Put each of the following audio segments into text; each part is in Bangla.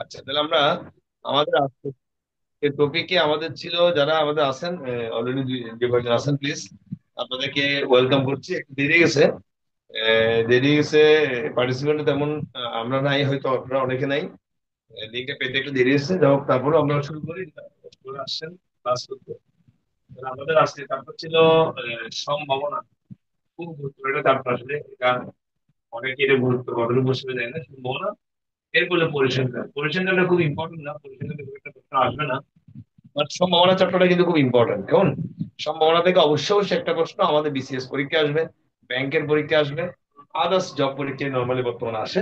আচ্ছা, তাহলে আমরা আমাদের আজকের টপিকে আমাদের ছিল, যারা আমাদের আছেন অলরেডি যে কয়েকজন আছেন, প্লিজ আপনাদেরকে ওয়েলকাম করছি। একটু দেরি গেছে, পার্টিসিপেন্ট তেমন আমরা নাই, হয়তো আপনারা অনেকে নাই। লিঙ্কটা পেতে একটু দেরি হচ্ছে, যাই হোক তারপরে আমরা শুরু করি। আপনারা আসছেন ক্লাস করতে। তাহলে আমাদের আজকে চ্যাপ্টার ছিল সম্ভাবনা। খুব গুরুত্বপূর্ণ একটা চ্যাপ্টার আসলে এটা। অনেকে এটা গুরুত্ব কতটুকু বুঝতে দেয় না সম্ভাবনা। এরপরে পরিসংখ্যানটা খুব ইম্পর্টেন্ট না, পরিসংখ্যান খুব একটা প্রশ্ন আসবে না, বাট সম্ভাবনা চর্চাটা কিন্তু খুব ইম্পর্টেন্ট। কেমন? সম্ভাবনা থেকে অবশ্যই অবশ্যই একটা প্রশ্ন আমাদের বিসিএস পরীক্ষা আসবে, ব্যাংকের পরীক্ষা আসবে, আদার্স জব পরীক্ষায় নর্মালি বর্তমানে আসে।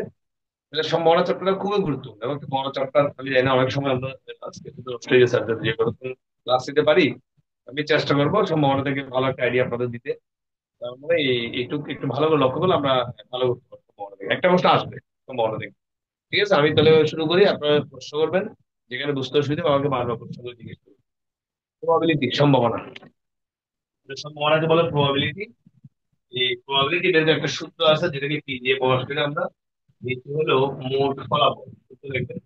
তাহলে সম্ভাবনা চর্চাটা খুবই গুরুত্বপূর্ণ এবং একটা বড় চর্চা। আমি জানি না, অনেক সময় আমরা আজকে শুধু অস্ট্রেলিয়া স্যার যে কোনো ক্লাস দিতে পারি, আমি চেষ্টা করবো সম্ভাবনা থেকে ভালো একটা আইডিয়া আপনাদের দিতে। তার মানে একটু একটু ভালো করে লক্ষ্য করলে আমরা ভালো করতে পারবো। সম্ভাবনা থেকে একটা প্রশ্ন আসবে, সম্ভাবনা থেকে। ঠিক আছে, আমি তাহলে শুরু করি, আপনারা প্রশ্ন করবেন। যেখানে বুঝতে অসুবিধা হবে আমাকে বারবার প্রশ্ন করে জিজ্ঞেস করবেন। প্রবাবিলিটি, সম্ভাবনা। সম্ভাবনাকে বলে প্রবাবিলিটি। এই প্রবাবিলিটি বের একটা সূত্র আছে, যেটাকে পি দিয়ে প্রকাশ করি আমরা। নিচে হলো মোট ফলাফল, সূত্র দেখবেন।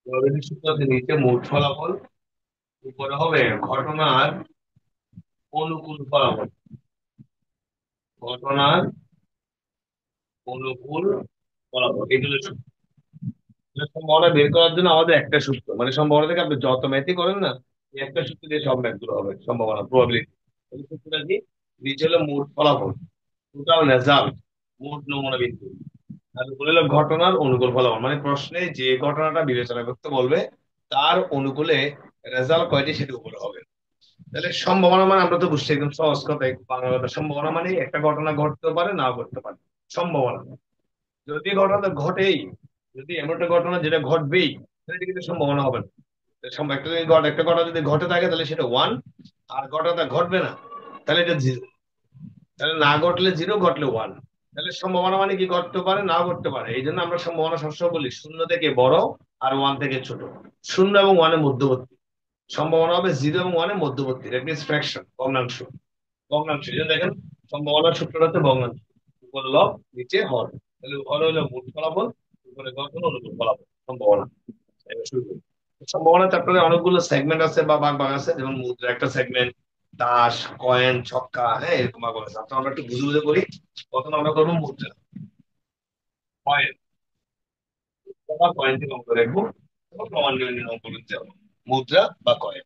প্রবাবিলিটি সূত্র আছে, নিচে মোট ফলাফল, উপরে হবে ঘটনার অনুকূল ফলাফল। ঘটনার অনুকূল ফলাফল, এগুলো সূত্র। সম্ভাবনা বের করার জন্য আমাদের একটা সূত্র, মানে সম্ভাবনা থেকে আপনি যত ম্যাথই করেন না, এই একটা সূত্র দিয়ে সব ম্যাথ গুলো হবে সম্ভাবনা, প্রবাবিলিটি। সূত্রটা কি? নিচে হলো মোট ফলাফল, টোটাল রেজাল্ট, মোট নমুনা বিন্দু। আর উপরে হলো ঘটনার অনুকূল ফলাফল, মানে প্রশ্নে যে ঘটনাটা বিবেচনা করতে বলবে তার অনুকূলে রেজাল্ট কয়টি সেটা উপরে হবে। তাহলে সম্ভাবনা মানে আমরা তো বুঝছি একদম সহজ কথায়, বাংলা কথা। সম্ভাবনা মানে একটা ঘটনা ঘটতে পারে, না ঘটতে পারে। সম্ভাবনা যদি ঘটনা ঘটেই, যদি এমন একটা ঘটনা যেটা ঘটবেই, তাহলে এটা কিন্তু সম্ভাবনা হবে না। একটা ঘটনা যদি ঘটে থাকে তাহলে সেটা ওয়ান, আর ঘটনাটা ঘটবে না তাহলে এটা জিরো। তাহলে না ঘটলে জিরো, ঘটলে ওয়ান। তাহলে সম্ভাবনা মানে কি? ঘটতে পারে, না ঘটতে পারে। এই জন্য আমরা সম্ভাবনা সবসময় বলি শূন্য থেকে বড় আর ওয়ান থেকে ছোট। শূন্য এবং ওয়ানের মধ্যবর্তী। সম্ভাবনা হবে জিরো এবং ওয়ানের মধ্যবর্তী, দ্যাট মিনস ফ্র্যাকশন, ভগ্নাংশ। ভগ্নাংশ, এই জন্য দেখেন সম্ভাবনার সূত্রটা হচ্ছে ভগ্নাংশ। উপরে লব, নিচে হর। তাহলে হর হলো মোট ফলাফল, উপরে গঠন অনুকূল ফলাফল, সম্ভাবনা। এবার শুরু করি। সম্ভাবনা চ্যাপ্টারে অনেকগুলো সেগমেন্ট আছে বা ভাগ ভাগ আছে, যেমন মুদ্রা একটা সেগমেন্ট, তাস, কয়েন, ছক্কা, হ্যাঁ, এরকম ভাগ আছে। তো আমরা একটু বুঝে বুঝে করি। প্রথমে আমরা করবো মুদ্রা, কয়েন। বা কয়েন থেকে অঙ্ক রাখবো এবং ক্রমান্বয়ে নিয়ে অঙ্ক করতে যাবো। মুদ্রা বা কয়েন,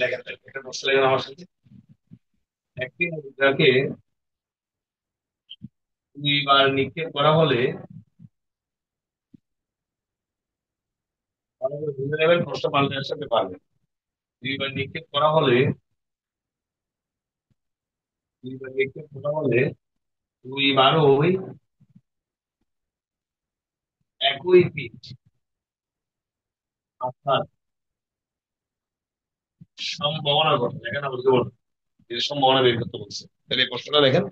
লেখা থাকবে একটা প্রশ্ন, লেখেন আমার সাথে। একটি মুদ্রাকে দুইবার নিক্ষেপ করা হলে, ভালো করে বুঝে নেবেন, প্রশ্ন পাল্টে আসতে পারবেন। দুইবার নিক্ষেপ করা হলে, দুইবার নিক্ষেপ করা হলে দুইবারই একই পিচ, অর্থাৎ সম্ভাবনা ঘটে, দেখেন না, বুঝতে পারবেন যে সম্ভাবনা বের করতে বলছে। তাহলে এই প্রশ্নটা দেখেন,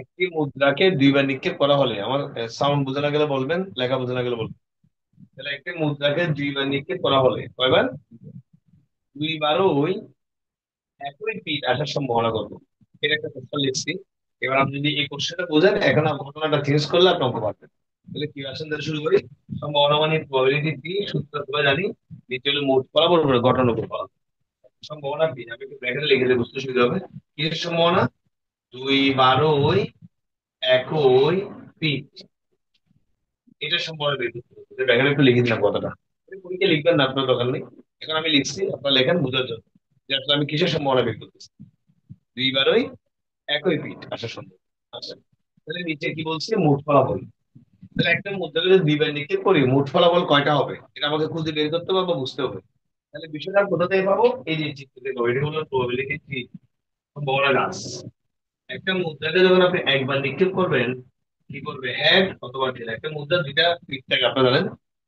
একটি মুদ্রাকে দুইবার নিক্ষেপ করা হলে, আমার সাউন্ড বোঝা না গেলে বলবেন, লেখা বোঝা না গেলে বলবেন। তাহলে একটি মুদ্রাকে দুইবার নিক্ষেপ করা হলে কয়বার? দুইবারই একই পিচ আসার সম্ভাবনা করবো। এটা একটা কোশ্চেন লিখছি। এবার আপনি যদি এই কোশ্চেনটা বোঝেন, এখন আর ঘটনাটা চেঞ্জ করলে আপনি অঙ্ক পারবেন। তাহলে কি আসেন, তাহলে শুরু করি। সম্ভাবনা মানে প্রবাবিলিটি কি, সূত্র তোমরা জানি। দ্বিতীয় হলো মোট ফলাফল, উপরে ঘটনার উপর ফলাফল। সম্ভাবনা কি, আমি একটু ব্র্যাকেটে লিখে দিলে বুঝতে সুবিধা হবে। কিসের সম্ভাবনা? দুইবারই একই পিচ, এটা সম্ভাবনা বের করতে হবে। ব্র্যাকেটে একটু লিখে দিলাম কথাটা। পরীক্ষা লিখবেন না, আপনার দরকার নেই। এখন আমি লিখছি, আপনারা লেখেন বোঝার জন্য যে আসলে আমি কিসের সম্ভাবনা বের করতেছি। দুইবারই একই পিঠ আসা সম্ভব। আচ্ছা, তাহলে নিচে কি বলছে? মোট ফলাফল। তাহলে একটা মুদ্রা যদি দুইবার নিক্ষেপ করি, মোট ফলাফল কয়টা হবে এটা আমাকে খুঁজে বের করতে হবে বা বুঝতে হবে। তাহলে বিষয়টা কোথা থেকে পাবো? এই যে চিত্র থেকে পাবো। এটা হলো প্রবাবিলিটি থ্রি, বড় গাছ। একটা মুদ্রাকে যখন আপনি একবার নিক্ষেপ করবেন, কি করবে? হেড অথবা টেল। একটা মুদ্রা দুইটা পিঠ থাকে, আপনারা জানেন।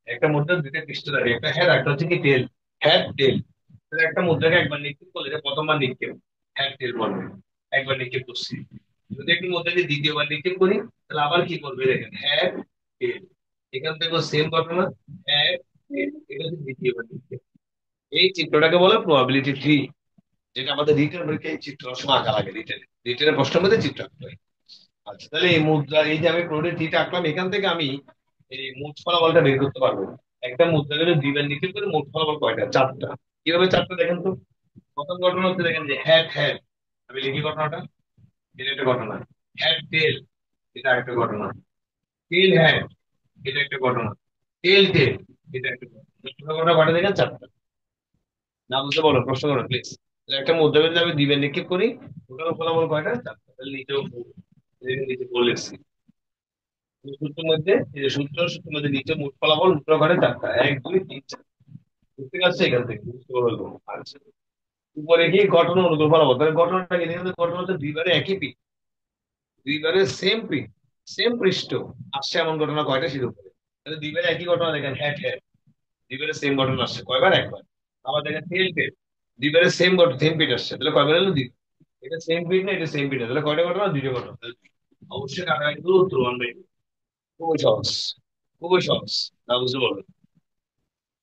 একটা মুদ্রা দুইটা পৃষ্ঠ থাকে, একটা হেড, একটা হচ্ছে কি টেল। হেড, টেল। তাহলে একটা মুদ্রাকে একবার নিক্ষেপ করলে, এটা প্রথমবার নিক্ষেপ, হেড টেল বলবে। একবার নিক্ষেপ করছি। যদি একটি মুদ্রাকে দ্বিতীয়বার নিক্ষেপ করি, তাহলে আবার কি করবে? দেখেন, হেড, টেল। এখান থেকেও সেম ঘটনা, হেড, টেল। এটা হচ্ছে দ্বিতীয়বার নিক্ষেপ। এই চিত্রটাকে বলে প্রবাবিলিটি থ্রি, যেটা আমাদের রিটেন পরীক্ষায় এই চিত্র সময় আঁকা লাগে। রিটেনের প্রশ্নের মধ্যে চিত্র আঁকতে হয়। আচ্ছা, তাহলে এই মুদ্রা, এই যে আমি প্রোডে থ্রিটা আঁকলাম, এখান থেকে আমি এই মোট ফলাফলটা বের করতে পারবো। একটা মুদ্রা যদি দুইবার নিক্ষেপ করে মোট ফলাফল কয়টা? চারটা। কিভাবে চারটা দেখেন তো। প্রথম ঘটনা হচ্ছে দেখেন যে হ্যাড হ্যাড, আমি লিখি ঘটনাটা। এটা একটা ঘটনা। হ্যাড টেল, এটা একটা ঘটনা। টেল হ্যাড, এটা একটা ঘটনা। টেল টেল, এটা একটা ঘটনা। ঘটনা ঘটে দেখেন চারটা। না বুঝতে পারো প্রশ্ন করো প্লিজ। একটা মুদ্রা যদি আমি দিবেন নিক্ষেপ করি, ওটার ফলাফল কয়টা? চারটা। তাহলে নিচেও নিচে বলেছি সূত্রের মধ্যে, এই যে সূত্রের মধ্যে নিচে মোট ফলাফল মুদ্রা ঘটে চারটা, এক দুই তিন চার। বুঝতে পারছি এখান থেকে বুঝতে পারবো। আচ্ছা, উপরে কি ঘটনা অনুকূল ফলাফল, তাহলে ঘটনাটা কি দেখেন তো, ঘটনা হচ্ছে দুইবারে একই পিঠ, দুইবারে সেম পিঠ, সেম পৃষ্ঠ আসছে এমন ঘটনা কয়টা শুরু করে। তাহলে দুইবারে একই ঘটনা দেখেন হ্যাট হ্যাট, দুইবারে সেম ঘটনা আসছে কয়বার? একবার। আবার দেখেন টেল টেল, দুইবারে সেম ঘটনা সেম পিঠ আসছে, তাহলে কয়বার হলো? দুই। এটা সেম পিঠ না, এটা সেম পিঠ না, তাহলে কয়টা ঘটনা? দুইটা ঘটনা। তাহলে অবশ্যই কাটাকাটি উত্তর 1/2। খুবই সহজ, খুবই সহজ। না বুঝতে পারবেন।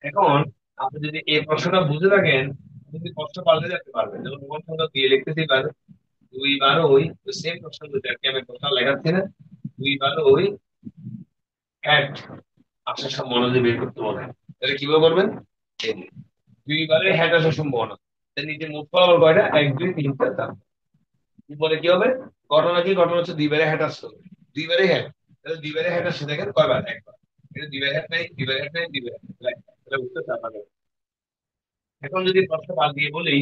এখন আপনি যদি এই প্রশ্নটা বুঝে থাকেন, আপনি যদি প্রশ্ন পাল্টে যেতে পারবেন, যেমন প্রথম সংখ্যা দিয়ে লিখতেছি পারেন 2 বার ওই, সেম প্রশ্ন যদি আর কি আমি প্রশ্ন লেখাচ্ছি না, 2 বার ওই অ্যাট আসার সম্ভাবনা যদি বের করতে বলেন, তাহলে কিভাবে করবেন? এই যে, 2 বারে হ্যাট আসার সম্ভাবনা, তাহলে নিচে মোট ফলাফল কয়টা? এক দুই তিন চার চার। বলে কি হবে? ঘটনা কি? ঘটনা হচ্ছে 2 বারে হ্যাট আসতে হবে, 2 বারে হ্যাট। তাহলে 2 বারে হ্যাট আসছে দেখেন কয়বার? একবার। এটা 2 বার হ্যাট নাই, 2 বার হ্যাট নাই, 2 বার হ্যাট। তাহলে উত্তর চার হবে। এখন যদি প্রশ্ন বাদ দিয়ে বলি,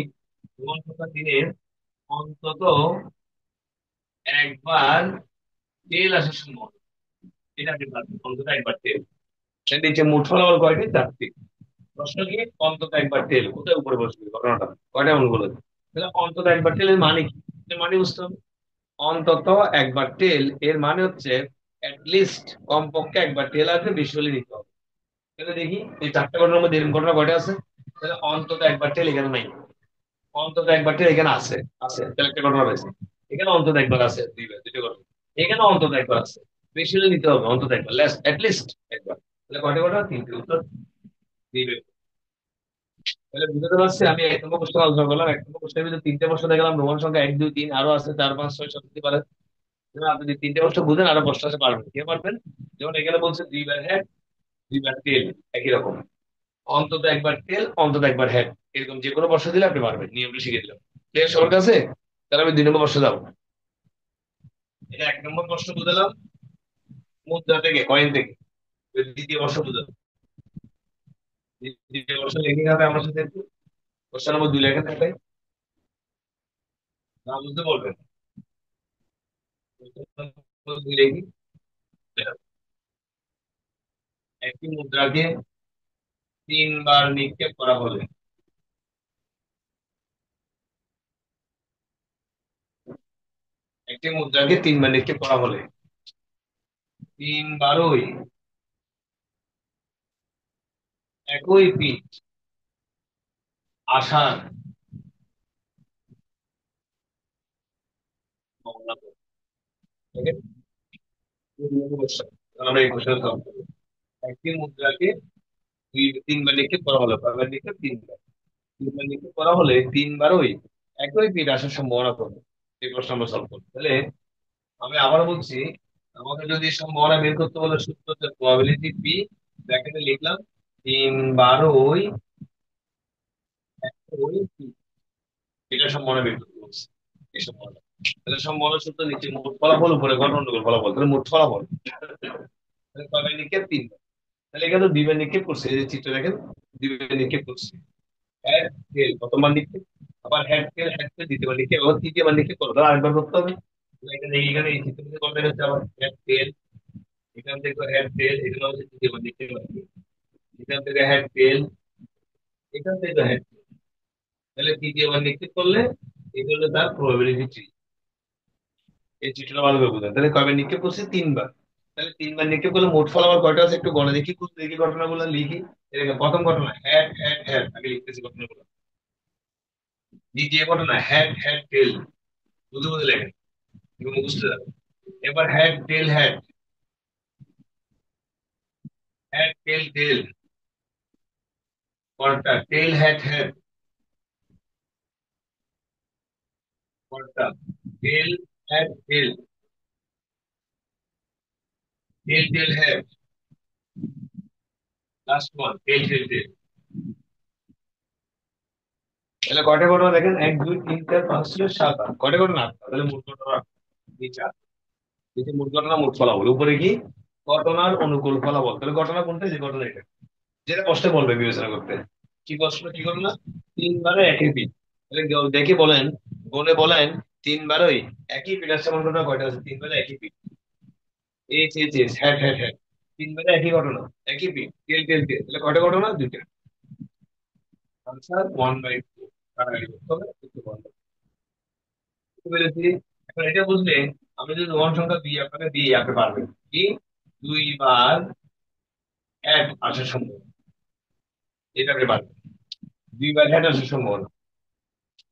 ভ্রমণ সংখ্যা দিনে অন্তত একবার তেল আসার সম্ভাবনা, এটা আপনি পারবেন, অন্তত একবার তেল। তাহলে নিচে মোট ফলাফল কয়টি? চারটি। প্রশ্ন কি? অন্তত একবার তেল কোথায় উপরে বসবে ঘটনাটা, কয়টা অনুকূল আছে? তাহলে অন্তত একবার তেলের মানে কি? এর মানে বুঝতে হবে। অন্তত একবার তেল এর মানে হচ্ছে লিস্ট, কমপক্ষে একবার তেল আসবে, বেশি হলে নিতে হবে। তাহলে দেখি এই চারটা ঘটনার মধ্যে এরকম ঘটনা কয়টা আছে? তাহলে অন্তত একবার তেল এখানে নাই, অন্তত একবার তেল এখানে আছে, আছে, তাহলে একটা ঘটনা রয়েছে। এখানে অন্তত একবার আছে, দুইবার, দুটো ঘটনা। এখানে অন্তত একবার আছে, বেশি হলে নিতে হবে, অন্তত একবার, লিস্ট একবার। তাহলে কয়টা ঘটনা? তিনটে। উত্তর দিবে। তাহলে বুঝতে পারছি আমি এক নম্বর কোশ্চেন আলোচনা করলাম। এক নম্বর কোশ্চেনের ভিতরে তিনটে প্রশ্ন দেখালাম, রোমান সংখ্যা এক দুই তিন, আরো আছে চার পাঁচ ছয় সাত হতে পারে। যেমন আপনি যদি তিনটে প্রশ্ন বুঝেন আরো প্রশ্ন আছে পারবেন, কে পারবেন? যেমন এখানে বলছে 2 বার হেড, 2 বার টেল, একই রকম। অন্তত একবার টেল, অন্তত একবার হেড, এরকম যে কোনো প্রশ্ন দিলে আপনি পারবেন, নিয়মটা শিখে দিলাম। ক্লিয়ার সবার কাছে? তাহলে আমি 2 নম্বর প্রশ্ন যাবো। এটা 1 নম্বর প্রশ্ন বুঝালাম মুদ্রা থেকে, কয়েন থেকে। দ্বিতীয় প্রশ্ন বুঝালাম, দ্বিতীয় প্রশ্ন লিখে হবে আমার সাথে একটু। প্রশ্ন নম্বর 2 লেখা থাকে, না বুঝতে বলবেন। প্রশ্ন নম্বর 2 লিখি। একটি মুদ্রাকে 3 বার নিক্ষেপ করা হলে, একটি মুদ্রাকে 3 বার নিক্ষেপ করা হলে 3 বারই একই পিঠ আসার সম্ভাবনা কত? ঠিক আছে? question। তাহলে আমরা এই কোশ্চেন সলভ করবো। একটি মুদ্রাকে 3 বার নিক্ষেপ করা হলো, কয়বার নিক্ষেপ? 3 বার। 3 বার নিক্ষেপ করা হলে 3 বারই একই পিঠ আসার সম্ভাবনা কত? এই প্রশ্ন আমরা সলভ করবো। তাহলে আমি আবার বলছি, আমাকে যদি সম্ভাবনা বের করতে বলে সূত্র হচ্ছে প্রবাবিলিটি পি, ব্র্যাকেটে লিখলাম 3 বারই একই পিঠ, এটা সম্ভাবনা বের করতে বলছে। এই সম্ভাবনা, তাহলে সম্ভাবনা সূত্র নিচে মোট ফলাফল, উপরে ঘটনা ফলাফল, তাহলে মোট ফলাফল। তাহলে কয়বার নিক্ষেপ? 3 বার। তাহলে এখানে 2 বার নিক্ষেপ করছে, এই যে চিত্র দেখেন, 2 বার নিক্ষেপ করছে। হ্যাড টেল প্রথমবার নিক্ষেপ, আবার হ্যাড টেল দ্বিতীয়বার নিক্ষেপ, আবার তৃতীয়বার নিক্ষেপ করো, তাহলে আরেকবার করতে হবে। তাহলে এখানে এই চিত্র থেকে কত হচ্ছে? আবার হ্যাড টেল, এখান থেকে হেড টেল, এখানে হচ্ছে তৃতীয়বার নিক্ষেপ করবে। এখান থেকে হেড টেল, এখান থেকে হেড, তাহলে তৃতীয়বার নিক্ষেপ করলে এটা হলো তার প্রবাবিলিটি। এই চিত্রটা ভালো করে বুঝলেন। তাহলে কয়বার নিক্ষেপ করছে? 3 বার। তাহলে 3 বার নিক্ষেপ করলে মোট ফলাফল কয়টা আছে একটু গণে দেখি, খুব দেখি ঘটনাগুলো লিখি। এরকম প্রথম ঘটনা হ্যাড হ্যাড হ্যাড, আগে লিখতেছি ঘটনাগুলো। দ্বিতীয় ঘটনা হ্যাড হ্যাড টেল, বুঝে বুঝে লেখেন, এগুলো বুঝতে যাবে। এবার head tail head, head tail tail, পরটা টেল হ্যাড হ্যাড, পরটা tail head tail, tail tail head, last one, tail tail tail. তাহলে কয়টা ঘটনা দেখেন, 1 2 3 4 5 6 7 8, কয়টা ঘটনা? আটটা। তাহলে মোট ঘটনা আটটা। নিচে আট। নিচে মোট ঘটনা মোট ফলাফল, উপরে কি ঘটনার অনুকূল ফলাফল। তাহলে ঘটনা কোনটা? যে ঘটনা এটা, যেটা কষ্টে বলবে বিবেচনা করতে। কি কষ্ট, কি ঘটনা? 3 বারে একই পিঠ। তাহলে দেখে বলেন, গনে বলেন, 3 বারই একই পিঠ আসছে এমন ঘটনা কয়টা আছে? 3 বারে একই পিঠ। H H H, hat hat hat. 3 বারে একই ঘটনা, একই পিঠ, টেল টেল টেল। তাহলে কয়টা ঘটনা? দুইটা। আনসার 1/2। কাটাকাটি করতে হবে, একটু বন্ধ বুঝতে পেরেছি। এখন এটা বুঝলে আমি যদি রোমান সংখ্যা দিই আপনাকে, দিয়ে আপনি পারবেন কি 2 বার এক আসার সম্ভাবনা, এটা আপনি পারবেন। 2 বার হেড আসার সম্ভাবনা,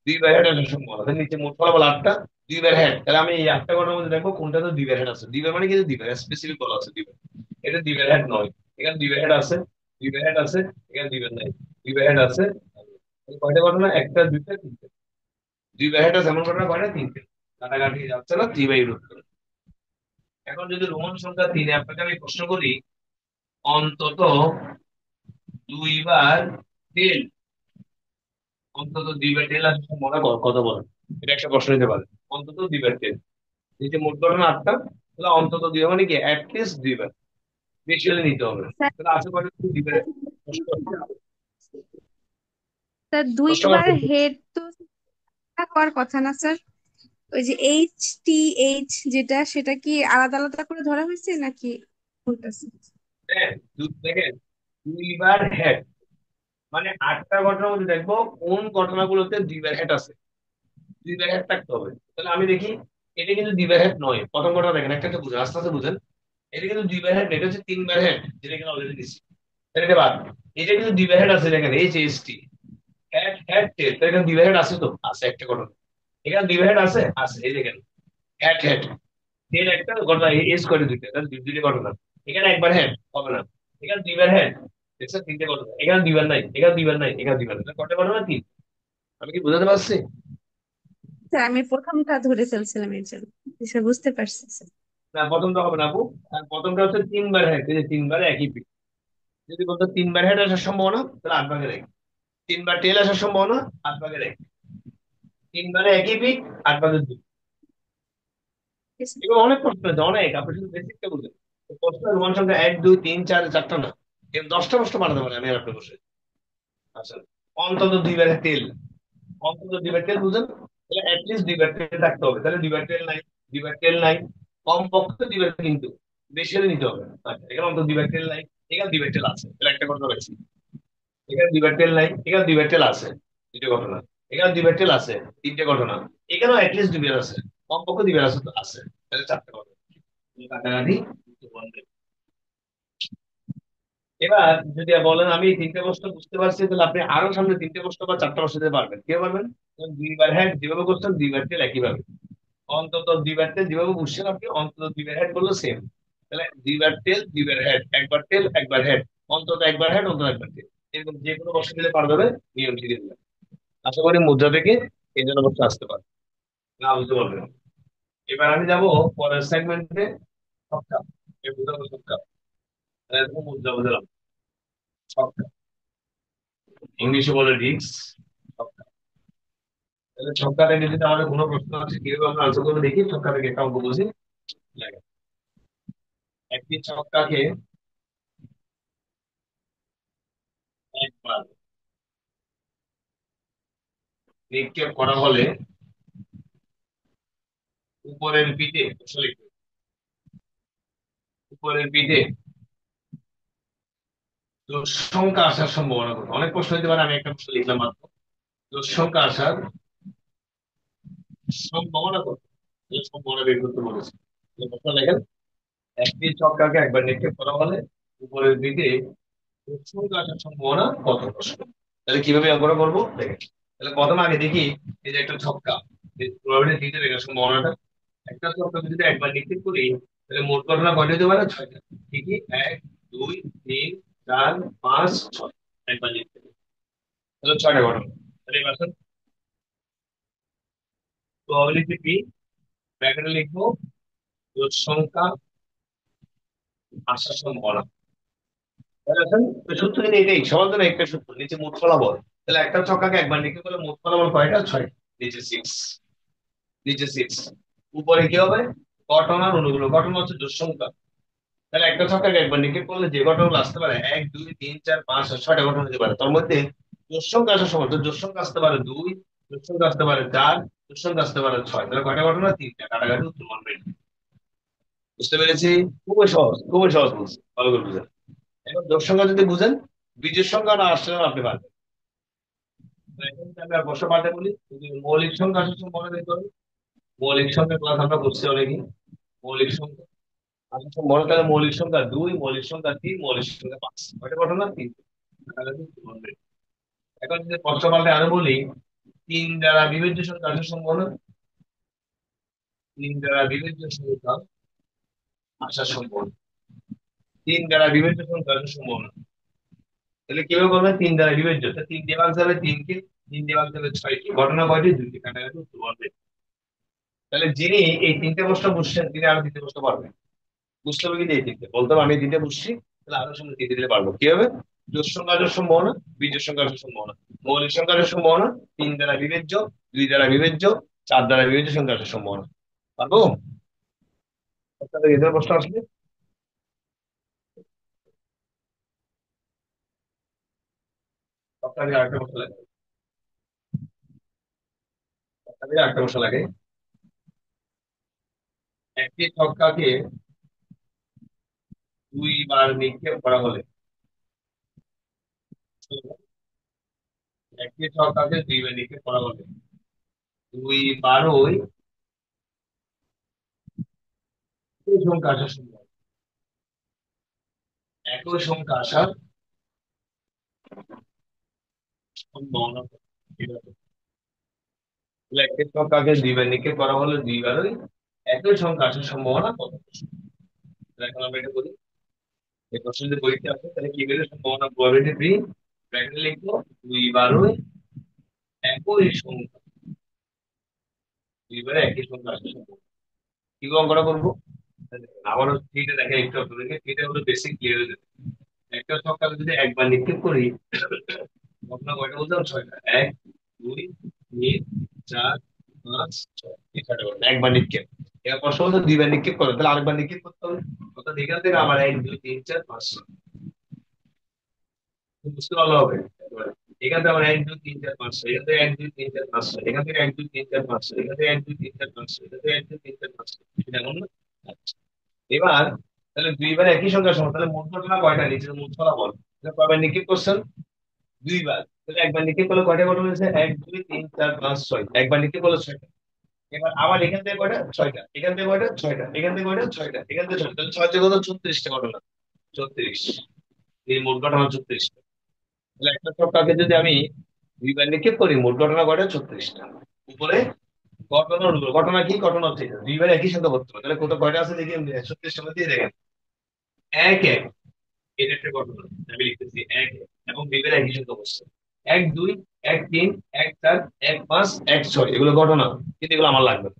2 বার হেড আসার সম্ভাবনা। তাহলে নিচে মোট ফলাফল আটটা, 2 বার হেড। তাহলে আমি এই আটটা ঘটনার মধ্যে দেখবো কোনটা তো 2 বার হেড আছে। 2 বার মানে কিন্তু 2 বার স্পেসিফিক বলা আছে 2 বার। এটা 2 বার হেড নয়, এখানে 2 বার হেড আছে, 2 বার হেড আছে, এখানে 2 বার নাই, 2 বার হেড আছে। তাহলে কয়টা ঘটনা? একটা, দুইটা, তিনটে। 2 বার হেড আছে এমন ঘটনা কয়টা? তিনটে। কাটাকাটি যাচ্ছে না, 3/√। এখন যদি রোমান সংখ্যা 3-এ আপনাকে আমি প্রশ্ন করি অন্তত 2 বার টেল, অন্তত 2 বার টেল আসার সম্ভাবনা কত বলেন? এটা একটা প্রশ্ন নিতে পারে। অন্তত 2 বার টেল, এই যে মোট ঘটনা আটটা, তাহলে অন্তত 2 মানে কি অ্যাটলিস্ট 2 বার, বেশি হলে নিতে হবে। স্যার, তাহলে আশেপাশে 2 বার। কষ্ট হচ্ছে, স্যার কষ্ট করে দুইবার বলতে। হেড তো হওয়ার কথা না স্যার? ওই যে এইচ টি এইচ যেটা, সেটা কি আলাদা আলাদা করে ধরা হয়েছে নাকি কোনটা স্যার? হ্যাঁ, দেখেন, 2 বার হেড মানে আটটা ঘটনার মধ্যে দেখবো কোন ঘটনাগুলোতে 2 বার হেড আছে। 2 বার হেড থাকতে হবে। তাহলে আমি দেখি, এটা কিন্তু 2 বার হেড নয়। প্রথম ঘটনা দেখেন, একটা একটা বুঝেন, আস্তে আস্তে বুঝেন। এটা কিন্তু 2 বার হেড, এটা হচ্ছে 3 বার হেড, যেটা এখানে অলরেডি দিচ্ছি। তাহলে এটা বাদ। এটা কিন্তু 2 বার হেড আছে, দেখেন H S T, head head টেল। তাহলে এখানে 2 বার হেড আছে, তো আছে একটা ঘটনা। এখানে 2 বার হেড আছে, আছে, এই দেখেন হেড হেড টেল একটা ঘটনা, এস করে দুইটা, তাহলে দুইটা ঘটনা। এখানে একবার হেড হবে না, এখানে 2 বার হেড, দেখছেন তিনটে ঘটনা। এখানে 2 বার নাই, এখানে 2 বার নাই, এখানে 2 বার নাই, তাহলে কটা ঘটনা? তিন। আমি কি বোঝাতে পারছি? স্যার আমি প্রথমটা ধরে ফেলছিলাম এর জন্য, বিষয় বুঝতে পারছি স্যার। না, প্রথমটা হবে না আপু। আর প্রথমটা হচ্ছে 3 বার হেড, এই যে 3 বারে একই পিঠ। যদি বলতো 3 বার হেড আসার সম্ভাবনা, তাহলে 8 ভাগের এক। 3 বার টেল আসার সম্ভাবনা, 8 ভাগের এক। 3 বারে একই পিঠ, 8 ভাগের 2। ঠিক আছে। এগুলো অনেক প্রশ্ন আছে, অনেক। আপনি শুধু বেসিকটা বুঝলেন। প্রশ্ন রোমান সংখ্যা 1 2 3 4 চারটা না, এরকম 10টা প্রশ্ন বানাতে পারে আমি আর আপনি বসে। আচ্ছা, অন্তত 2 বার তেল, অন্তত 2 বার তেল বুঝেন। তাহলে অ্যাটলিস্ট 2 বার তেল থাকতে হবে। তাহলে 2 বার তেল নাই, 2 বার তেল নাই, কমপক্ষে 2 বার, কিন্তু বেশি হলে নিতে হবে। আচ্ছা, এখানে অন্তত 2 বার তেল নাই, এখানে 2 বার তেল আছে, তাহলে একটা ঘটনা পাইছি। এখানে 2 বার তেল নাই, এখানে 2 বার তেল আছে, দুটো ঘটনা। এখানে 2 বার তেল আছে, তিনটে ঘটনা। এখানেও অ্যাটলিস্ট 2 বার আছে, কমপক্ষে 2 বার আছে, তো আছে। তাহলে চারটে ঘটনা। কাটাকাটি বন্ধ। এবার যদি বলেন আমি এই তিনটে প্রশ্ন বুঝতে পারছি, তাহলে আপনি আরো সামনে তিনটে প্রশ্ন বা চারটা প্রশ্ন দিতে পারবেন। কে পারবেন? যেমন 2 বার হেড যেভাবে করছেন, 2 বার তেল একইভাবে। অন্তত 2 বার তেল যেভাবে বুঝছেন আপনি, অন্তত 2 বার হেড বললো সেম। তাহলে 2 বার তেল, 2 বার হেড, একবার তেল একবার হেড, অন্তত একবার হেড, অন্তত একবার তেল। এরকম যে কোনো প্রশ্ন দিলে পারবে হবে, নিয়ম শিখে দিলাম। আশা করি মুদ্রা থেকে এই জন্য প্রশ্ন আসতে পারে, না বুঝতে পারবেন। এবার আমি যাব পরের সেগমেন্টে, ছক্কা। এই বুঝাবো ছক্কা, এরকম মুদ্রা বুঝলাম। ছক্কা, ইংলিশে বলে রিক্স। তাহলে ছক্কা থেকে যদি আমাদের কোনো প্রশ্ন আছে, কিভাবে আমরা আনসার করবো দেখি। ছক্কা থেকে একটা অঙ্ক বুঝি। লাগে, একটি ছক্কাকে একবার নিক্ষেপ করা হলে উপরের পিঠে, আসলে উপরের পিঠে জোড় সংখ্যা আসার সম্ভাবনা কত? অনেক প্রশ্ন হতে পারে, আমি একটা প্রশ্ন লিখলাম মাত্র। জোড় সংখ্যা আসার সম্ভাবনা কত? এই সম্ভাবনা বের করতে বলেছে। এই প্রশ্ন লেখেন, একটি ছক্কাকে একবার নিক্ষেপ করা হলে উপরের দিকে জোড় সংখ্যা আসার সম্ভাবনা কত? প্রশ্ন। তাহলে কিভাবে অঙ্কটা করবো দেখেন। তাহলে প্রথমে আগে দেখি, এই যে একটা ছক্কা, প্রবাবিলিটি দিতে রেখে সম্ভাবনাটা। একটা ছক্কা যদি একবার নিক্ষেপ করি, তাহলে মোট ঘটনা কয়টা হতে পারে? 6টা। ঠিকই, 1 2 3 4 5 6, একবার নিক্ষেপ, তাহলে 6টা ঘটনা। তাহলে এবার প্রবাবিলিটি পি, ব্র্যাকেটে লিখবো জোড় সংখ্যা আসার সম্ভাবনা। আসেন, তো সূত্র কিন্তু এটাই, সবার জন্য একটা সূত্র, নিচে মোট ফলাফল। তাহলে একটা ছক্কাকে একবার নিক্ষেপ করলে মোট ফলাফল কয়টা? ছয়। নিচে সিক্স, নিচে সিক্স, উপরে কি হবে? ঘটনার অনুগুলো, ঘটনা হচ্ছে জোড় সংখ্যা। তাহলে একটা ছক্কাকে একবার নিক্ষেপ করলে যে ঘটনাগুলো আসতে পারে, এক দুই তিন চার পাঁচ আর ছয়টা ঘটনা হতে পারে। তার মধ্যে জোড় সংখ্যা আসার সময়, তো জোড় সংখ্যা আসতে পারে দুই, জোড় সংখ্যা আসতে পারে চার, জোড় সংখ্যা আসতে পারে ছয়। তাহলে কয়টা ঘটনা? তিনটা। কাটাকাটি উত্তর 1/2। বুঝতে পেরেছি? খুবই সহজ, খুবই সহজ বলছি, ভালো করে বুঝেন। এখন জোড় সংখ্যা যদি বুঝেন, বীজের সংখ্যা না আসলে আপনি পারবেন। তো এখন যদি আমি আর বসে পাঠে বলি, যদি মৌলিক সংখ্যা আসার সময় মনে রাখতে হবে। মৌলিক সংখ্যা ক্লাস আমরা করছি অনেকই। মৌলিক সংখ্যা আসার সময় মনে করেন, মৌলিক সংখ্যা দুই, মৌলিক সংখ্যা তিন, মৌলিক সংখ্যা পাঁচ। কয়টা ঘটনা? তিন। এখন যদি প্রশ্ন পাল্টে আরো বলি, তিন দ্বারা বিভাজ্য সংখ্যা আসার সম্ভাবনা, তিন দ্বারা বিভাজ্য সংখ্যা আসার সম্ভাবনা, তিন দ্বারা বিভাজ্য সংখ্যা আসার সম্ভাবনা। তাহলে কিভাবে করবে? তিন দ্বারা বিভাজ্য, তা তিন দিয়ে ভাগ যাবে তিনকে, তিন দিয়ে ভাগ যাবে ছয়কে, ঘটনা কয়টি? দুইটি। কাটাকাটি উত্তর হবে। তাহলে যিনি এই তিনটে প্রশ্ন বুঝছেন, তিনি আরো তিনটে প্রশ্ন পারবেন। বুঝতে হবে কিন্তু এই তিনটে, বলতে হবে আমি এই তিনটে বুঝছি, তাহলে আরো সঙ্গে তিনটে দিলে পারবো। কি হবে? জোড় সংখ্যা আসার সম্ভাবনা, বিজোড় সংখ্যা আসার সম্ভাবনা, মৌলিক সংখ্যা আসার সম্ভাবনা, তিন দ্বারা বিভাজ্য, দুই দ্বারা বিভাজ্য, চার দ্বারা বিভাজ্য সংখ্যা আসার সম্ভাবনা। পারবো? আপনাদের এই ধরনের প্রশ্ন আসলে আপনাদের আরেকটা প্রশ্ন লাগে, আপনাদের আরেকটা প্রশ্ন লাগে। একটি ছক্কাকে দুইবার নিক্ষেপ করা হলে, একটি ছক্কাকে দুইবার নিক্ষেপ করা হলে দুইবারই একই সংখ্যা আসার সম্ভাবনা, একই সংখ্যা আসার সম্ভাবনা কত? ঠিক আছে, তাহলে একটি সংখ্যাকে দুইবার নিক্ষেপ করা হলে দুইবারই একই সংখ্যা আসার সম্ভাবনা কত? তাহলে এখন আমরা এটা করি। এই প্রশ্ন যদি পরীক্ষা আসে, তাহলে কি বের সম্ভাবনা? প্রবাবিলিটি থ্রি, ব্র্যাকেটে লিখবো দুইবারই একই সংখ্যা, দুইবারে একই সংখ্যা আসার সম্ভাবনা। কি অঙ্কটা করবো? আবারও থ্রিটা দেখে একটু আপনাদেরকে, থ্রিটা হলো বেসিক ক্লিয়ার হয়ে যাবে। একটা সংখ্যা যদি একবার নিক্ষেপ করি, ঘটনা কয়টা বললাম? ছয়টা। এক, দুই, তিন, চার, পাঁচ, ছয়, এই ছয়টা ঘটনা একবার নিক্ষেপ। এবার প্রশ্ন হলো দুইবার নিক্ষেপ করো, তাহলে আরেকবার নিক্ষেপ করতে হবে। অর্থাৎ এখান থেকে আবার এক দুই তিন চার পাঁচ ছয়, বুঝতে ভালো হবে একেবারে। এখান থেকে আবার এক দুই তিন চার পাঁচ ছয়, এখান থেকে এক দুই তিন চার পাঁচ ছয়, এখান থেকে এক দুই তিন চার পাঁচ ছয়, এখান থেকে এক দুই তিন চার পাঁচ ছয়, এখান থেকে এক দুই তিন চার পাঁচ ছয়, এমন না? আচ্ছা, এবার তাহলে দুইবার একই সংখ্যার সময়, তাহলে মোট ঘটনা কয়টা? নিচের মোট ফলাফল, তাহলে কয়বার নিক্ষেপ করছেন? দুইবার। তাহলে একবার নিক্ষেপ করলে কয়টা ঘটনা হয়েছে? এক দুই তিন চার পাঁচ ছয়, একবার নিক্ষেপ করলে ছয়টা। এবার আবার এখান থেকে কয়টা? ছয়টা। এখান থেকে কয়টা? ছয়টা। এখান থেকে কয়টা? ছয়টা। এখান থেকে ছয়টা। তাহলে ছয় থেকে কত? 36টা ঘটনা। 36, এই মোট ঘটনা 36টা। তাহলে একটা ছক্কাকে যদি আমি দুইবার নিক্ষেপ করি, মোট ঘটনা কয়টা? 36টা। উপরে ঘটনার উপর, ঘটনা কি? ঘটনা হচ্ছে এটা। দুইবার একই সংখ্যা করতে হবে, তাহলে কত কয়টা আছে দেখি। 36টার মধ্যে দেখেন, এক এক, এটা একটা ঘটনা। আমি লিখতেছি এক এক, এবং দুইবার একই সংখ্যা বসছে। এক দুই, এক তিন, এক চার, এক পাঁচ, এক ছয়, এগুলো ঘটনা। কিন্তু এগুলো আমার লাগবে না,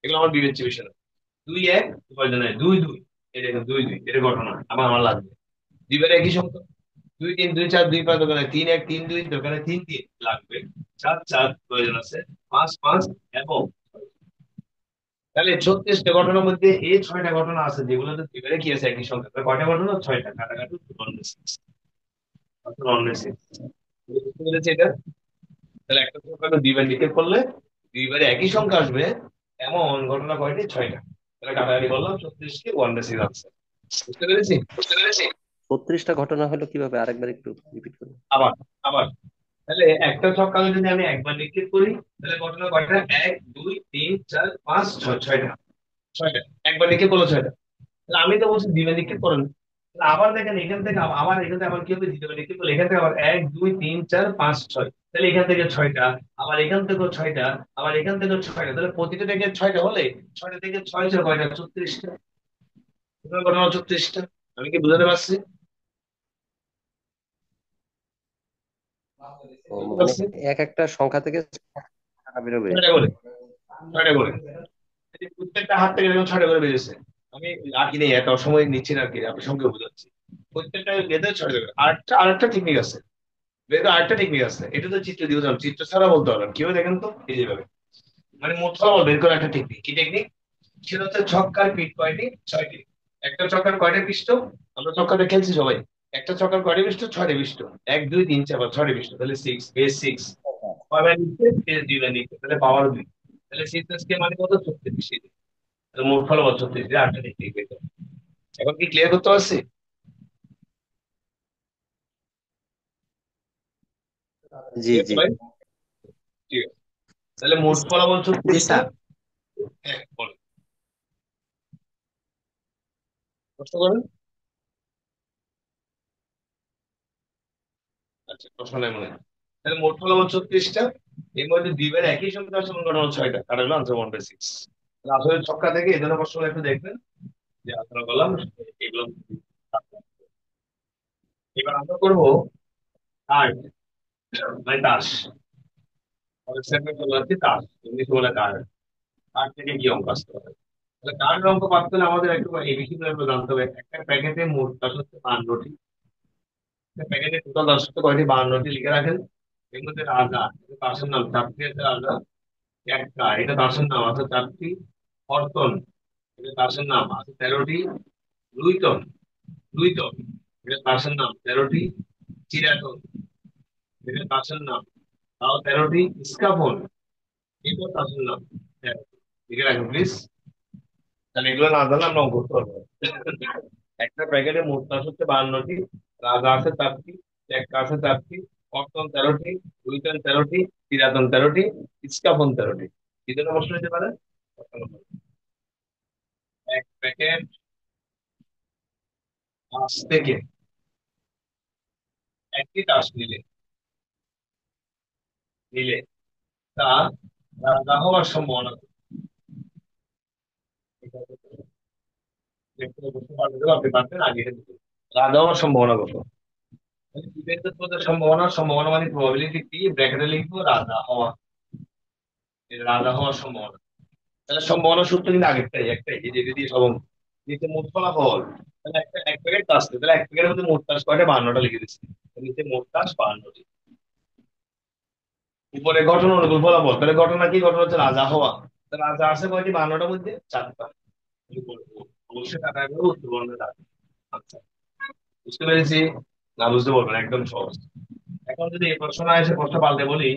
এগুলো আমার বিবেচ্য বিষয় না। দুই এক, উপার্জন হয় দুই দুই, এটা দেখুন দুই দুই, এটা ঘটনা, আমার আমার লাগবে। দুইবার একই সংখ্যা, দুই তিন, দুই চার, দুই পাঁচ দোকানে, তিন এক, তিন দুই দোকানে, তিন তিন লাগবে। চার চার প্রয়োজন আছে, পাঁচ পাঁচ, এবং তাহলে 36টা ঘটনার মধ্যে এই ছয়টা ঘটনা আছে যেগুলোতে দুইবারে কি আছে? একই সংখ্যা। তাহলে কয়টা ঘটনা? ছয়টা। কাটাকাটি বুঝতে পেরেছি এটা? তাহলে একটা সংখ্যাকে দুইবার নিক্ষেপ করলে দুইবারে একই সংখ্যা আসবে, এমন ঘটনা কয়টি? ছয়টা। তাহলে কাটাকাটি করলাম, 36কে 1/6 আনসার। বুঝতে পেরেছি? বুঝতে পেরেছি। 36টা ঘটনা হলো কিভাবে, আরেকবার একটু রিপিট করুন। আবার আবার তাহলে একটা ছক্কাকে যদি আমি একবার নিক্ষেপ করি, তাহলে ঘটনা কয়টা? এক দুই তিন চার পাঁচ ছয়, ছয়টা। ছয়টা একবার নিক্ষেপ করলো, ছয়টা। তাহলে আমি তো বলছি দ্বিতীয় নিক্ষেপ করেন। তাহলে আবার দেখেন, এখান থেকে আবার এখান থেকে আবার কি হবে? দ্বিতীয় নিক্ষেপ করলে এখান থেকে আবার এক দুই তিন চার পাঁচ ছয়, তাহলে এখান থেকে ছয়টা, আবার এখান থেকেও ছয়টা, আবার এখান থেকেও ছয়টা। তাহলে প্রতিটা থেকে ছয়টা হলে ছয়টা থেকে ছয় ছয় কয়টা? 36টা। সুতরাং ঘটনা 36টা। আমি কি বুঝাতে পারছি? ও বুঝতে মানে পারছি? এক একটা সংখ্যা থেকে টাকা বেরোবে। ছয়টা করে, ছয়টা করে, এই যে প্রত্যেকটা হাত থেকে যখন ছয়টা করে বেরিয়েছে। আমি আর কি নেই, এত সময় নিচ্ছি না আর কি, আপনার সঙ্গে বোঝাচ্ছি। প্রত্যেকটা গেঁথে ছড়ে দেবে। আরেকটা টেকনিক আছে, বের আরেকটা টেকনিক আছে, এটা তো চিত্র দিয়ে বুঝলাম, চিত্র ছাড়া বলতে পারলাম কিভাবে দেখেন তো, এই যেভাবে মানে মোট ফলাফল বের করার একটা টেকনিক। কি টেকনিক? সেটা হচ্ছে ছক্কার পিঠ কয়টি? 6টি। একটা ছক্কার কয়টা পৃষ্ঠ? আমরা ছক্কাটা খেলছি সবাই। একটা ছক্কার কয়টা পৃষ্ঠ? 6টি পৃষ্ঠ। 1 2 3 4 5 6টি পৃষ্ঠ, তাহলে 6 বেস 6। কয়বার নিচ্ছে? বেস 2বার নিচ্ছে, তাহলে পাওয়ার 2। তাহলে 6 মানে কত? 36। তাহলে মোট ফলাফল 36। আটটা টেকনিক বের করো। এখন কি ক্লিয়ার করতে পারছি? জি ঠিক আছে জি। ভাই? ঠিক আছে। তাহলে মোট ফলাফল জি 36টা। স্যার। হ্যাঁ বলো, প্রশ্ন করেন। আচ্ছা, প্রশ্ন নাই মনে হয়। তাহলে মোট ফলাফল 36টা। এর মধ্যে দুইবার একই সঙ্গে তার সমান ঘটনা 6টা, কাটা হলো আনসার 1/6। আসলে ছক্কা থেকে এই জন্য প্রশ্ন একটু দেখবেন যে আলোচনা করলাম এগুলো। এবার আমরা করবো কার্ড, মানে তাস। তাস ইংলিশ বলে কার্ড। কার্ড থেকে কি অঙ্ক আসতে হবে? তাহলে কার্ডের অঙ্ক পাততে হলে আমাদের একটু এই বিষয়গুলো একটু জানতে হবে। একটা প্যাকেটে মোট তাস হচ্ছে 52টি। প্যাকেটে টোটাল তাস হচ্ছে কয়টি? 52টি। লিখে রাখেন। এর মধ্যে রাজা, তাসের নাম 4টি আছে। রাজা একটা, এটা তাসের নাম আছে 4টি। অর্তন, এটা তাসের নাম আছে 13টি। লুইটন, লুইটন, এটা তাসের নাম 13টি। চিরাতন, এটা তাসের নাম তাও 13টি। ইস্কাপন, এটা তাসের নাম 13টি। লিখে রাখেন প্লিজ। তাহলে এগুলো না জানলে আমরা অঙ্ক করতে পারবো না। একটা প্যাকেটে মোট তাস হচ্ছে 52টি। রাজা আছে 4টি, একটা আছে 4টি। অর্তন 13টি, লুইটন 13টি, চিরাতন 13টি, ইস্কাপন 13টি। কি জন্য প্রশ্ন হতে পারে? এক প্যাকেট তাস থেকে একটি তাস নিলে নিলে তা রাজা হওয়ার সম্ভাবনা কত? এটা হচ্ছে দেখতে বুঝতে পারবেন, আপনি পারবেন আগে এটা দেখুন। রাজা হওয়ার সম্ভাবনা কত? মানে বিপরীত পদের সম্ভাবনা, সম্ভাবনা মানে প্রবাবিলিটি কি, ব্র্যাকেটে লিখবো রাজা হওয়া। এটা রাজা হওয়ার সম্ভাবনা। তাহলে সম্ভাবনা সূত্র কিন্তু আগেরটাই, একটাই, এই যে এটা দিয়ে সব অঙ্ক। নিচে মোট ফলাফল। তাহলে এক প্যাকেট তাস, তাহলে এক প্যাকেটের মধ্যে মোট তাস কয়টা? 52টা লিখে দিচ্ছি। নিচে মোট তাস 52টি। উপরে ঘটনা অনুকূল ফলাফল, তাহলে ঘটনা কি? ঘটনা হচ্ছে রাজা হওয়া। তাহলে রাজা আছে কয়টি? 52টার মধ্যে 4টা। আমি বলবো, অবশ্যই টাকা করে উত্তর থাকবে। আচ্ছা, বুঝতে পেরেছি। না বুঝতে পারবেন, একদম সহজ। এখন যদি এই প্রশ্ন না এসে প্রশ্ন পাল্টে বলি,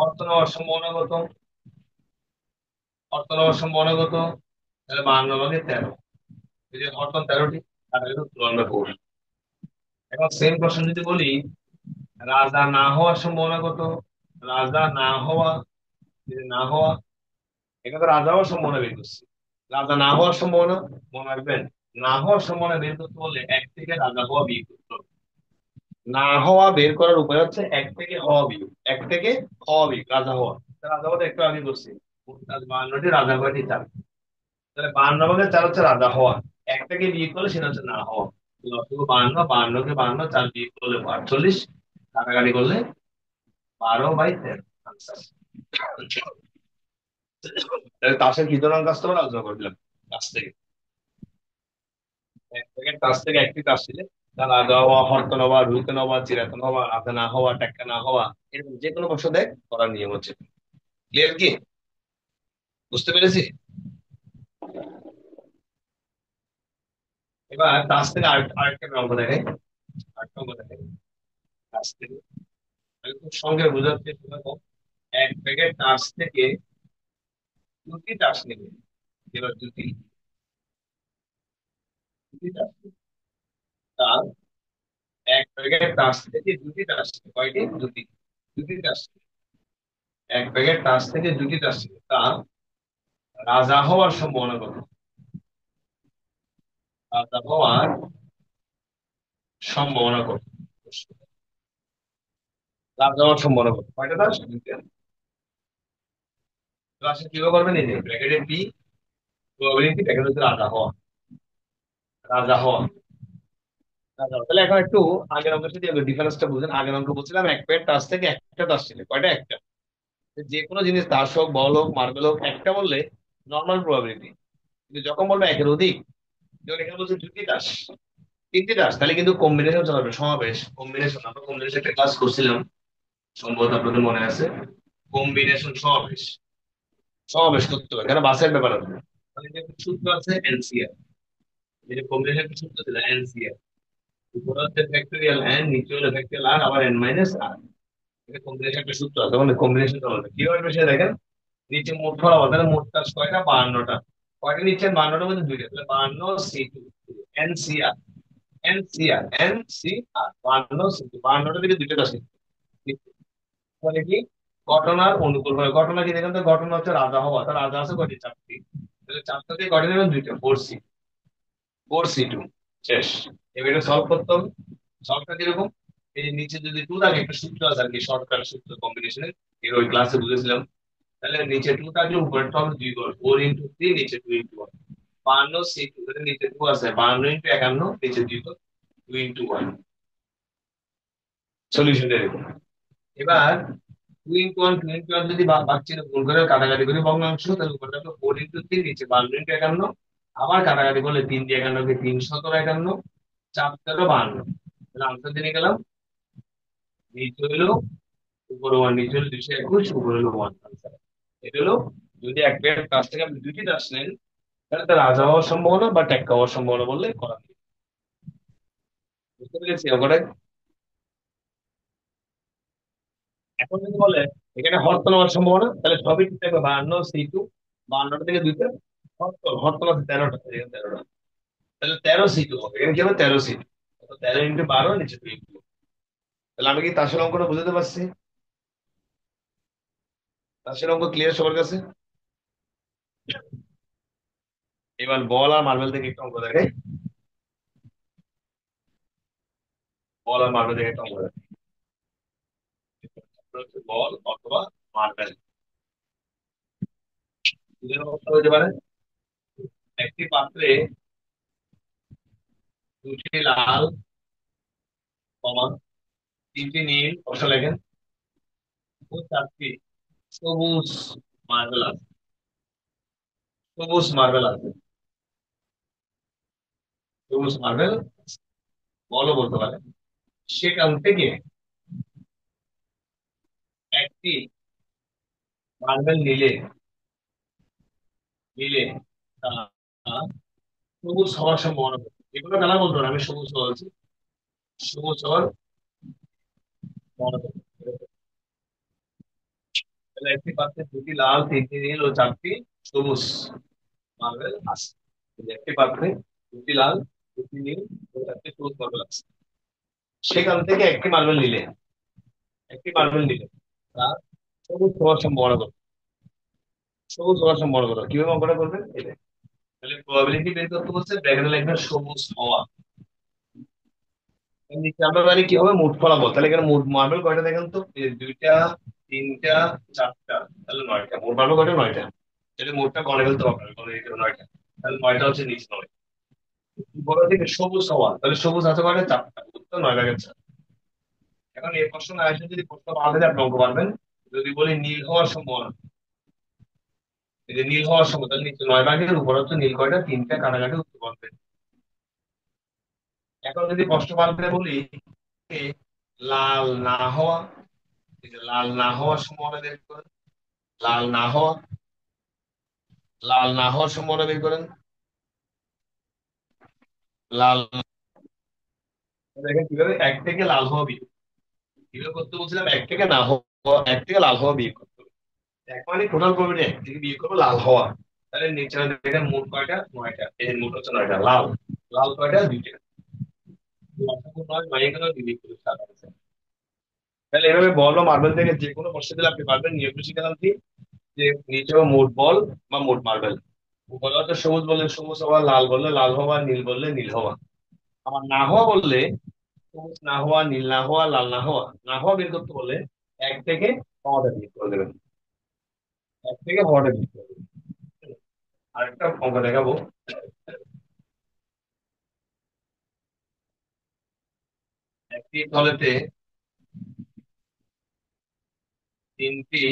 অর্থ নেওয়ার সম্ভাবনা কত? অর্থ নেওয়ার সম্ভাবনা কত? তাহলে 52 ভাগে 13। এই যে অর্থ 13টি, টাকা কিন্তু তুলনা করব। এখন সেম প্রশ্ন যদি বলি, রাজা না হওয়ার সম্ভাবনা কত? রাজা না হওয়া, এই যে না হওয়া, এখানে তো রাজা হওয়ার সম্ভাবনা বের করছি। রাজা না হওয়ার সম্ভাবনা মনে রাখবেন। না হওয়ার সম্ভাবনা বের করতে বললে এক থেকে রাজা হওয়া বিয়োগ করতে হবে। না হওয়া বের করার উপায় হচ্ছে এক থেকে হওয়া বিয়োগ। এক থেকে হওয়া বিয়োগ, রাজা হওয়া। তা রাজা হওয়া তো একটু আগে করছি। 52টি, রাজা কয়টি? 4। তাহলে 52 ভাগে 4 হচ্ছে রাজা হওয়া। এক থেকে বিয়োগ করলে সেটা হচ্ছে না হওয়া। 52, 52 কে 52 4 বিয়োগ করলে 48, কাটাকাটি করলে 12/13 আনসার। তাহলে তাসের কি ধরনের কাজ তোমরা আলোচনা করে দিলাম। কাছ থেকে এক প্যাকেট তাস থেকে একটি তাস ছিলে, তার রাজা হওয়া, হরতন হওয়া, রুহিতন হওয়া, চিরাতন হওয়া, রাজা না হওয়া, টেক্কা না হওয়া, এরকম যে কোনো প্রশ্ন দেখ করার নিয়ম হচ্ছে। ক্লিয়ার কি? বুঝতে পেরেছি? এবার তাস থেকে আরেকটা অঙ্ক দেখে, আরেকটা অঙ্ক দেখে তাস থেকে। আমি খুব সঙ্গে বোঝার চেষ্টা করবো। এক প্যাকেট তাস থেকে দুটি তাস নেবে। এবার দুটি দুটি তাস নেবে। তার এক প্যাকেট তাস থেকে দুটি তাস নেবে। কয়টি? দুটি। দুটি তাস নেবে। এক প্যাকেট তাস থেকে দুটি তাস নেবে। তা রাজা হওয়ার সম্ভাবনা কত? রাজা হওয়ার সম্ভাবনা কত? রাজা হওয়ার সম্ভাবনা কত? কয়টা তাস? দুইটা। তো আসলে কিভাবে করবেন? এই যে ব্র্যাকেটের পি, প্রবাবিলিটি, ব্র্যাকেট হচ্ছে রাজা হওয়া। রাজা হওয়া, রাজা হওয়া। তাহলে এখন একটু আগের অঙ্কের সাথে ডিফারেন্সটা বুঝেন। আগের অঙ্ক বলছিলাম এক প্যাকেট তাস থেকে একটা তাস ছিল। কয়টা? একটা। যে কোনো জিনিস তাস হোক, বল হোক, মার্বেল হোক, একটা বললে নর্মাল প্রবাবিলিটি। কিন্তু যখন বলবে একের অধিক, যেমন এখানে বলছে দুটি তাস, তিনটি রাশ, তাহলে কিন্তু কম্বিনেশন চলাবে, সমাবেশ কম্বিনেশন, আমরা কম্বিনেশন একটা ক্লাস করছিলাম, সম্ভবত আপনাদের মনে আছে। কম্বিনেশন সমাবেশ, সমাবেশ করতে হবে, কেন বাসের ব্যাপার আছে। তাহলে যে একটা সূত্র আছে এনসিআর, যে কম্বিনেশন একটা সূত্র ছিল এনসিআর, উপরে হচ্ছে ফ্যাক্টরিয়াল এন, নিচে হলো ফ্যাক্টরিয়াল আর, আবার এন মাইনাস আর। এটা কম্বিনেশন একটা সূত্র আছে, মানে কম্বিনেশন চলবে কিভাবে বেশি দেখেন। নিচে মোট ফলাফল, তাহলে মোট কাজ কয়টা, 52টা। কয়টা নিচ্ছেন, 52টার মধ্যে দুইটা, তাহলে 52 C2 NCR, NCR NCR 52 C2, 52টা থেকে দুইটা কাজ নিচ্ছে। মানে কি, ঘটনার অনুকূল হবে। ঘটনা কি দেখেন তো, ঘটনা হচ্ছে রাজা হওয়া, তার রাজা আছে কয়টি, চারটি। তাহলে চারটা থেকে কয়টা নেবেন, দুইটা, 4C, 4C2, শেষ। এবার এটা সলভ করতে হবে। সলভটা কিরকম, এই যে নিচে যদি টু থাকে, একটা সূত্র আছে আর কি, শর্টকাট সূত্র কম্বিনেশনের, এর ওই ক্লাসে বুঝেছিলাম। তাহলে নিচে টু থাকলে উপরেরটা হবে 2 গুণ, 4 × 3, নিচে 2 × 1, 52 C2, তাহলে নিচে টু আছে, 52 × 51, নিচে 2 গুণ, 2 × 1। সলিউশন এরকম। এবার 2 × 1, 2 × 1 যদি বাচ্চা গুণ করে কাটাকাটি করে ভগ্নাংশ, তাহলে উপরে থাকলো 4 × 3, নিচে 52 × 51, আবার কাটাকাটি করলে 3 দিয়ে 51 কে 3 × 51, 4 × 13 = 52। তাহলে আনসার দিয়ে গেলাম, নিচে হলো উপরে 1, নিচে হলো 221, উপরে হলো 1, আনসার। এটা হলো, যদি একটা কাজ থেকে আপনি দুইটি দাস নেন, তাহলে তার রাজা হওয়ার সম্ভাবনা বা টেক্কা হওয়ার সম্ভাবনা বললে করা হয়। বুঝতে পেরেছি ওখানে। এখন যদি বলে এখানে হরতল হওয়ার সম্ভাবনা, তাহলে সবই ঠিক থাকবে, 52 C2, 52টা থেকে দুইটা হরতল, হরতল আছে 13টা, এখানে 13টা, তাহলে 13 C2 হবে, এখানে কি হবে, 13 C2, 13 × 12, নিচে 2 × 2। তাহলে আমি কি তাসের অঙ্কটা বুঝতে পারছি? তাসের অঙ্ক ক্লিয়ার সবার কাছে? এবার বল আর মার্বেল থেকে একটা অঙ্ক দেখে, বল আর মার্বেল থেকে একটা অঙ্ক দেখে। বল অথবা মার্বেল, দুজনের অবস্থা হতে পারে। একটি পাত্রে দুটি লাল, কমা, তিনটি নীল, বসা লেখেন, ও চারটি সবুজ মার্বেল আছে, সবুজ মার্বেল আছে, সবুজ মার্বেল বলও বলতে পারে। সেখান থেকে একটি মার্বেল নিলে, নিলে তা সবুজ হওয়ার সম্ভাবনা কত? এগুলো কালা বলতো না, আমি সবুজ বলছি, সবুজ হওয়ার সম্ভাবনা কত? তাহলে একটি পাত্রে দুটি লাল, তিনটি নীল ও চারটি সবুজ মার্বেল আছে। এই যে একটি পাত্রে দুটি লাল, দুটি নীল ও চারটি সবুজ মার্বেল আছে। সেখান থেকে একটি মার্বেল নিলে, একটি মার্বেল নিলে তার সবুজ হওয়ার সম্ভাবনা কত? সবুজ হওয়ার সম্ভাবনা কত, কিভাবে অঙ্কটা করবেন এটা। তাহলে প্রবাবিলিটি বের করতে বলছে, ব্র্যাকেটে লিখবেন সবুজ হওয়া। এর নিচে আমরা জানি কি হবে, মোট ফলাফল। তাহলে এখানে মোট মার্বেল কয়টা দেখেন তো, এই যে দুইটা, তিনটা, চারটা, তাহলে 9টা। মোট মার্বেল কয়টা, 9টা। তাহলে মোটটা গণে ফেলতে হবে, গণে দিতে হবে 9টা। তাহলে 9টা হচ্ছে নিচে 9। বড় থেকে সবুজ হওয়া, তাহলে সবুজ আছে কয়টা, 4টা, উত্তর 9 ভাগের 4। এখন এই প্রশ্ন না আসলে যদি প্রশ্ন পাল্টে যায়, আপনি অঙ্ক পারবেন। যদি বলি নীল হওয়ার সম্ভাবনা, এই যে নীল হওয়ার সম্ভাবনা, তাহলে নিচে 9 ভাগের, উপর হচ্ছে নীল কয়টা, তিনটা, কাটাকাটি উত্তর পারবেন। এখন যদি প্রশ্ন পাল্টে বলি যে লাল না হওয়া, এই যে লাল না হওয়ার সম্ভাবনা বের করেন, লাল না হওয়া, লাল না হওয়ার সম্ভাবনা বের করেন, লাল। দেখেন কিভাবে, এক থেকে লাল হওয়া বিয়োগ কিভাবে করতে বলছিলাম, এক থেকে না হওয়া, এক থেকে লাল হওয়া বিয়োগ করতে হবে। এক মানে টোটাল প্রবলেম, এক থেকে বিয়োগ করবো লাল হওয়া। তাহলে নিচে দেখেন মোট কয়টা, 9টা, এই যে মোট হচ্ছে 9টা, লাল, লাল কয়টা, 2টা। নয়, 9 এখানে বিয়োগ করে 7 আছে। তাহলে এভাবে বল বা মার্বেল থেকে যে কোনো প্রশ্ন দিলে আপনি পারবেন। নিয়ম শিখালাম কি, যে নিচে হবে মোট বল বা মোট মার্বেল, উপরে হচ্ছে সবুজ বললে সবুজ হওয়া, লাল বললে লাল হওয়া, নীল বললে নীল হওয়া। আমার না হওয়া বললে সবুজ না হওয়া, নীল না হওয়া, লাল না হওয়া, না হওয়া বের করতে বললে এক থেকে হওয়াটা বিয়োগ করে দেবেন, এক থেকে হওয়াটা বিয়োগ করে দেবেন। আরেকটা অঙ্ক দেখাবো। একটি থলেতে তিনটি